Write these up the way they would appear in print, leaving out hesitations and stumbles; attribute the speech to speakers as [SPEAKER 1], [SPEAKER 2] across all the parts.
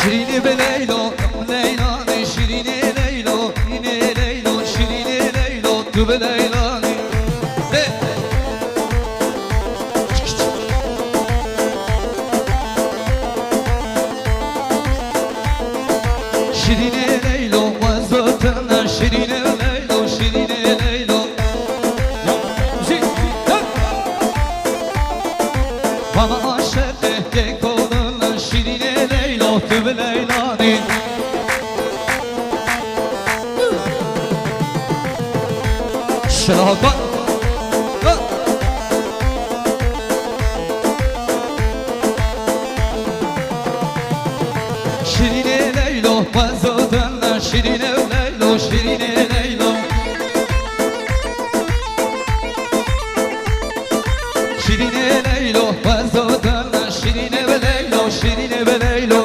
[SPEAKER 1] شیرینی به لیلا لیلا شیرینی لیلا اینه لیلا شیرینی لیلا تو به لیلا شیرینی لیلا و زوتن شیرینی لیلا شیرینی لیلا bana aşık tek olurlar şirine Leyla tübü Leyla'nın Şırabat şirine Leyla bazıdınlar şirine Leyla şirine Leyla şirine Leyla bazıdınlar şirine ve Leyla şirine ve Leyla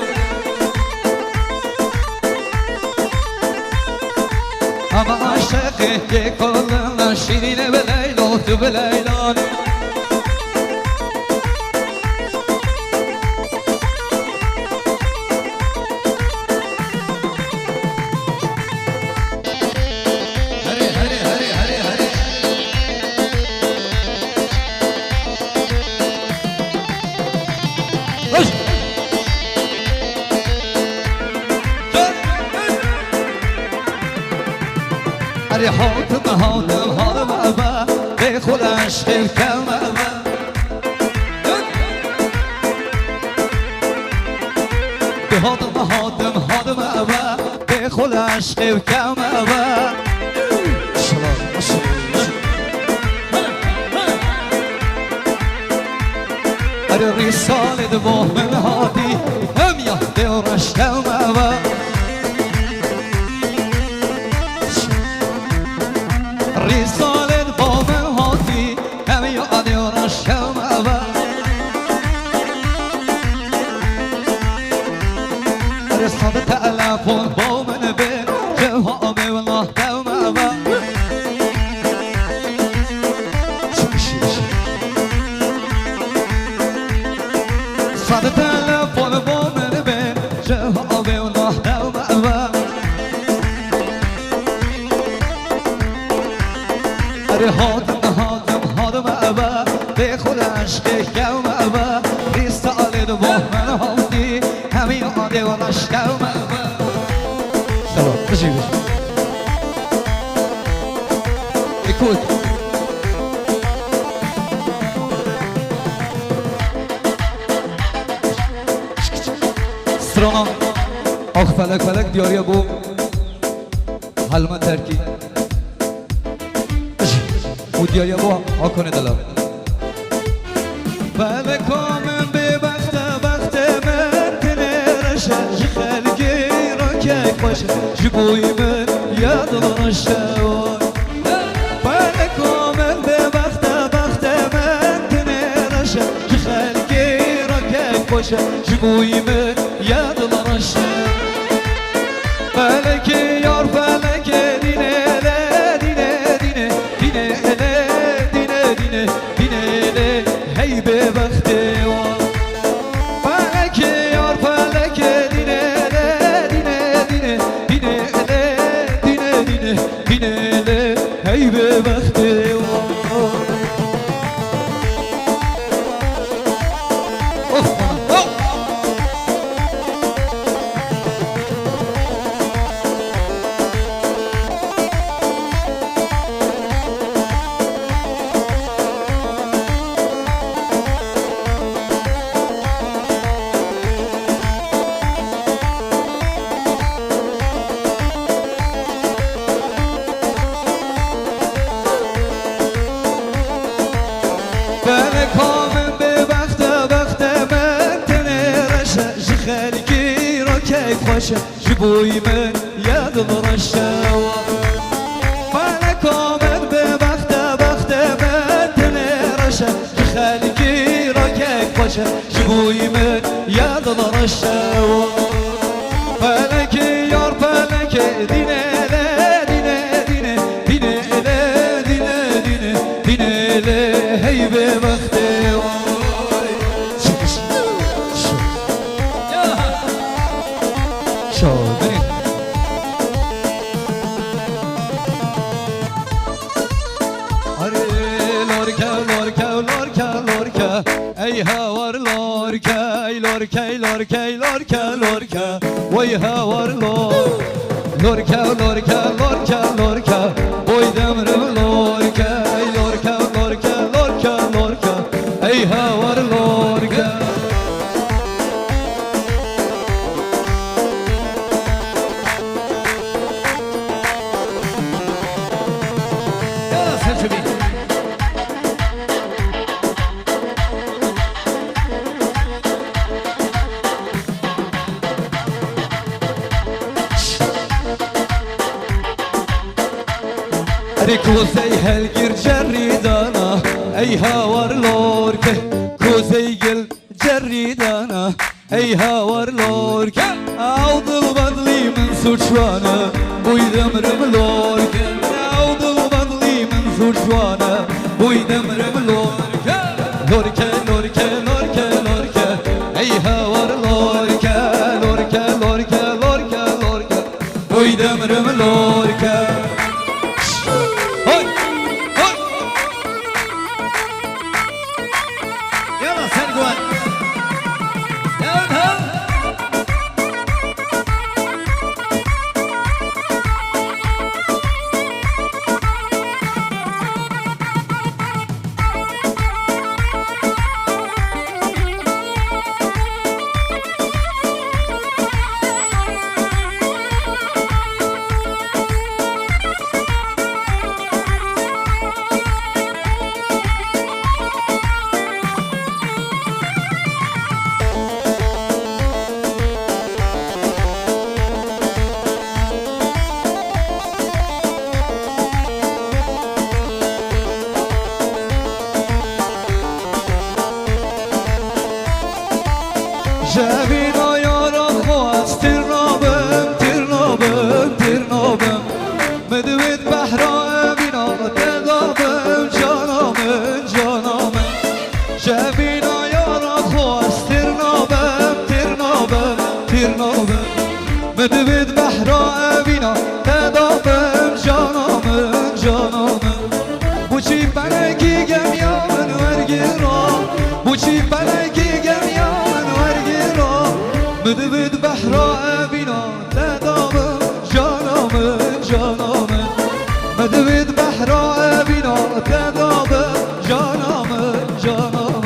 [SPEAKER 1] ama aşık tek olurlar şirine ve Leyla tübü Leyla'nın أري حاطم حاطم حاطم أبا بخل عشق الكلام أبا حاطم حاطم حاطم أبا بخل عشق الكلام أبا أري رسالة دموع من هادي هم يهدي ورشتم أبا رسالة بابن هاتي هم يعدي ورشم أبا رسالة تألفون بابن بين جوابي والله دوم أبا رسالة تألفون بابن بين جوابي والله دوم أبا هادم هادم هادم أبا بخود عشق کم أبا رسالة با من هادی همین عاده و نشکم أبا سلام بشی بشی اکود سرانا آخ فلک فلک دیاریا بو حلمه ترکی ودیاریا با آکنه دلم بله کامن به وقت من تنرشه خلقی را که باشه جبوی من یادلانشه بله کامن به وقت من تنرشه خلقی را که باشه جبوی من یادلانشه بله که یار بله که دینه هی به وقت فلک یار فلک دینه هی به وقت کامن به وقت من تنرشه خلقی را که باشه جبوی من یادلانشه کامن به وقت من تنرشه خلقی را که باشه جبوی من یادلانشه فلک یار فلک دینه هی به وقت لورکه لورکه لورکه لورکه وای هوار لورکه لورکه لورکه لورکه وای دمرم لورکه لورکه لورکه لورکه لورکه ای هوار لورکه کوزی هلگیر جریدانا ای هاور لورکه کوزی گل جریدانا ای هاور لورکه او دل بدلی من سوچوانه بویدم رم لورکه او دل بدلی من سوچوانه بویدم رم لورکه لورکه لورکه لورکه لورکه ای هاور لورکه لورکه لورکه لورکه لورکه بویدم رم لورکه جبینا یارم خواست ترنابم ترنابم ترنابم مدوید بحرا بینا تدابم جانامم جانامم جبینا یارم خواست ترنابم ترنابم ترنابم مدوید بحرا بینا تدابم جانامم جانامم بوچی بنگی گمیامن ورگیرام بوچی بنگی گمیامن مدبد بحرا بینا تدامم جانامم جانامم مدبد بحرا بینا تدامم جانامم جانامم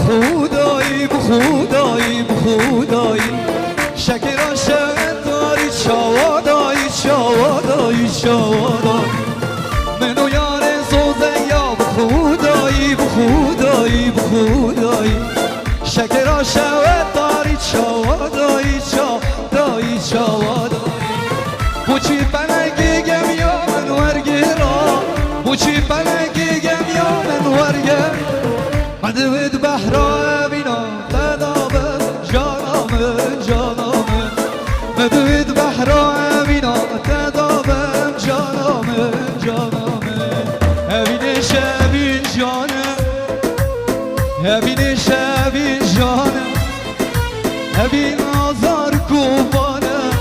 [SPEAKER 1] بخودایی بخودایی بخودایی شکر شد داری چاوادایی چاوادایی چاوادایی منو یار زوزه یا بخودایی بخودایی بخودایی شکر شد داری چاوادایی چاوادایی چاوادایی بوچی بلگی گم یا من ورگیرا بوچی بلگی گم یا من ورگیرا مدوید بحرا بینا تدابم جانامم جانامم مدوید بحرا بینا تدابم جانامم جانامم هبین شبین جانم هبین شبین جانم هبین آزار کوبانم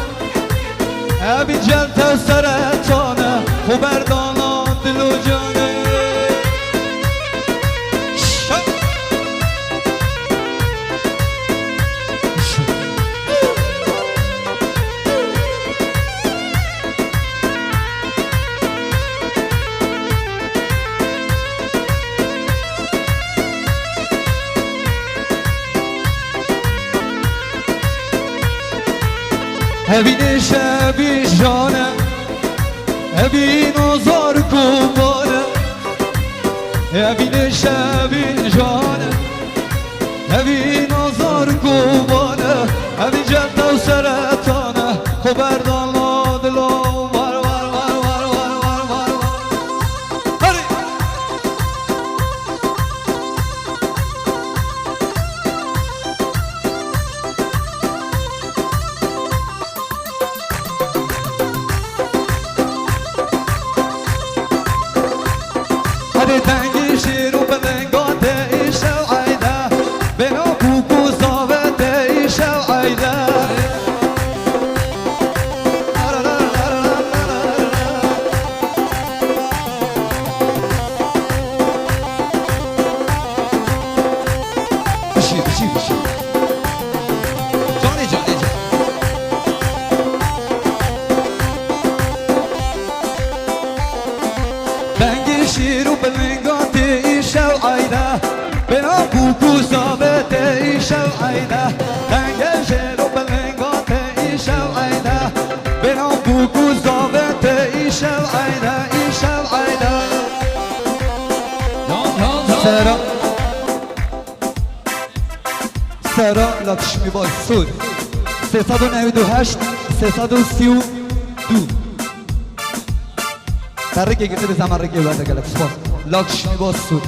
[SPEAKER 1] هبین جلت سرطانه خوبردانا دل و جانم هبین شبی جانم هبین آزار کوبانم هبین شبی جانم هبین آزار کوبانم هبین جلت و سرطانه خوبردان دلو وار وار وار وار وار وار وار هری سالی تنگی شیر و بلنگات ایشو عیده بنا کوکو زاوت ایشو عیده بشی بشی بشی جانی جانی جانی تنگی شیر و بلنگات ایشو عیده بنا کوکو زاوت ایشو عیده تنگی شیر و بلنگات ایشو عیده بنا کوکو زاوت ایشو عیده ایشو عیده سرا سرا لکشمی باز سود 398 332 ترکی گیرده به زمان رکی باید گلک سپاس لکشمی باز سود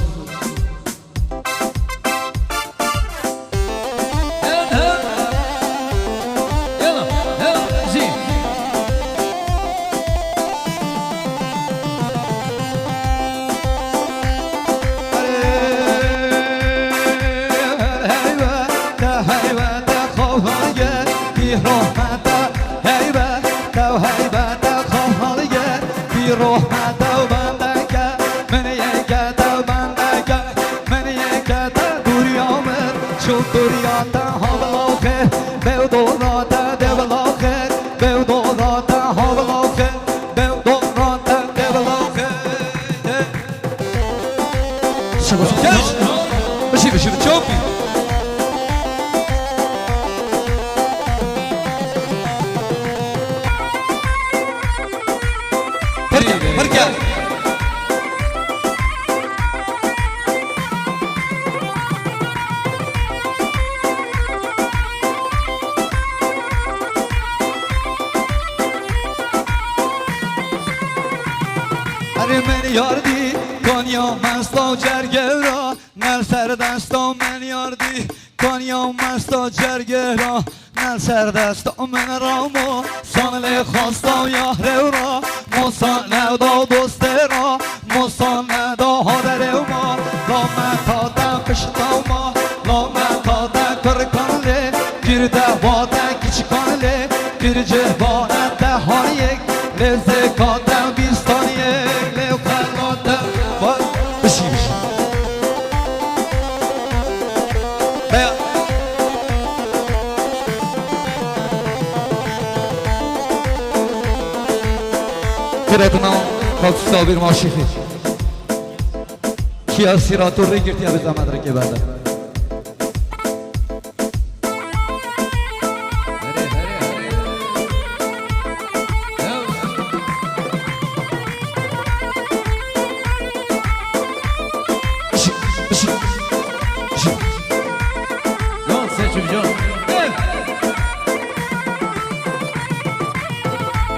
[SPEAKER 1] روحت و بندگه من یکت و بندگه من یکت دوریامر چون دوریات ها بلاخر به دولات ده بلاخر به دولات ها بلاخر به دولات ده بلاخر شباشو کش بشی بشی چوبی هرگاه اره من یاردی کنیا مستا جرگه را نل سر دستا من یاردی کنیا مستا جرگه را نل سر دستا من رامو سانل خواستا یاره را موسان ندا دوسته را موسان ندا هادره ما لامت آدم پشتا ما لامت آدم کرکانله girde vada küçükhaneli bir cehvanette haniyek lezze kadem bistaniyek levkalate var bişiş beya Kiretuna kalkışta bir maşifi Kia siratı rigirtiye bir zaman rekibede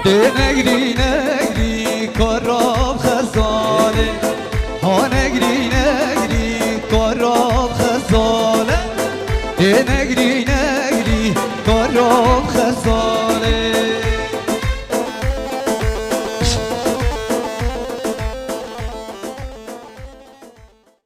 [SPEAKER 1] نگری نگری کاراب خزاله ها نگری نگری کاراب خزاله نگری